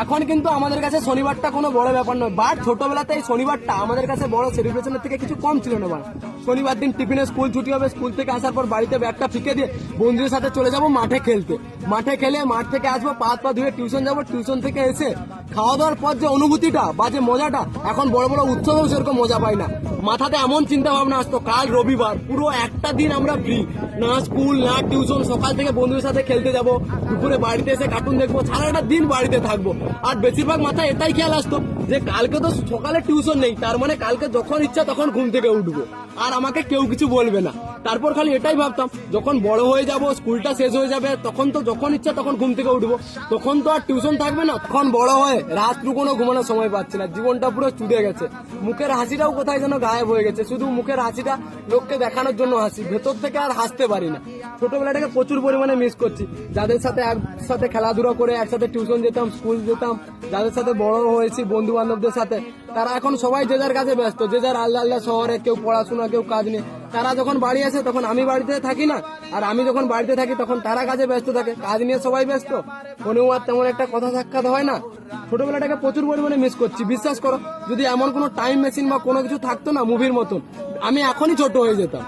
এখন কিন্তু আমাদের কাছে শনিবারটা কোনো বড় ব্যাপার নয়, বাট ছোটবেলাতে এই শনিবারটা আমাদের কাছে বড় সেলিব্রেশনের থেকে কিছু কম ছিল না। শনিবার দিন টিফিনে স্কুল ছুটি হবে, স্কুল থেকে আসার পর বাড়িতে ব্যাগটা ফিকে দিয়ে বন্ধুদের সাথে চলে যাব মাঠে খেলতে। মাঠে খেলে মাঠ থেকে আসবো, পা ধুয়ে টিউশন যাবো, টিউশন থেকে এসে খাওয়া দাওয়ার পর যে অনুভূতিটা বা যে মজাটা, এখন বড় বড় উৎসবেও সেরকম মজা পাই না। মাথাতে এমন চিন্তা ভাবনা আসতো, কাল রবিবার, পুরো একটা দিন আমরা ফ্রি, না স্কুল না টিউশন, সকাল থেকে বন্ধুদের সাথে খেলতে যাব, দুপুরে বাড়িতে এসে কার্টুন দেখবো, সারাটা দিন বাড়িতে থাকবো। আর বেশিরভাগ মাথায় এটাই খেয়াল আসতো যে কালকে তো সকালে টিউশন নেই, তার মানে কালকে যখন ইচ্ছা তখন ঘুম থেকে উঠবো, আর আমাকে কেউ কিছু বলবে না। তারপর খালি এটাই ভাবতাম, যখন বড় হয়ে যাব, স্কুলটা শেষ হয়ে যাবে, তখন তো যখন ইচ্ছা তখন ঘুম থেকে উঠবো, তখন তো আর টিউশন থাকবে না। তখন বড় হয়ে রাত্রু কোনো ঘুমানোর সময় পাচ্ছি না, জীবনটা পুরো চুদে গেছে, মুখের হাসিটাও কোথায় যেন গায়েব হয়ে গেছে, শুধু মুখের হাসিটা লোককে দেখানোর জন্য হাসি, ভেতর থেকে আর হাসতে পারি না। ছোটবেলাটাকে প্রচুর পরিমাণে মিস করছি, যাদের সাথে একসাথে খেলাধুলা করে একসাথে টিউশন যেতাম, স্কুল যেতাম, যাদের সাথে বড় হয়েছি বন্ধু বান্ধবদের সাথে, তারা এখন সবাই যে যার কাছে ব্যস্ত, যে যার আল্লাহ আল্লাহ শহরে, কেউ পড়াশোনা, কেউ কাজ নিয়ে। তারা যখন বাড়ি আসে তখন আমি বাড়িতে থাকি না, আর আমি যখন বাড়িতে থাকি তখন তারা কাজে ব্যস্ত থাকে, কাজ নিয়ে সবাই ব্যস্ত, ফোনেও আর তেমন একটা কথা সাক্ষাৎ হয় না। ছোটবেলাটাকে প্রচুর পরিমাণে মিস করছি। বিশ্বাস করো, যদি এমন কোনো টাইম মেশিন বা কোনো কিছু থাকতো না মুভির মতন, আমি এখনই ছোট হয়ে যেতাম।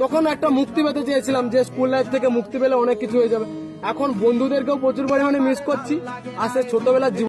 তখন একটা মুক্তি পেতে চেয়েছিলাম যে স্কুল লাইফ থেকে মুক্তি পেলে অনেক কিছু হয়ে যাবে। এখন বন্ধুদেরকেও প্রচুর পরিমাণে মিস করছি, আর সে ছোটবেলার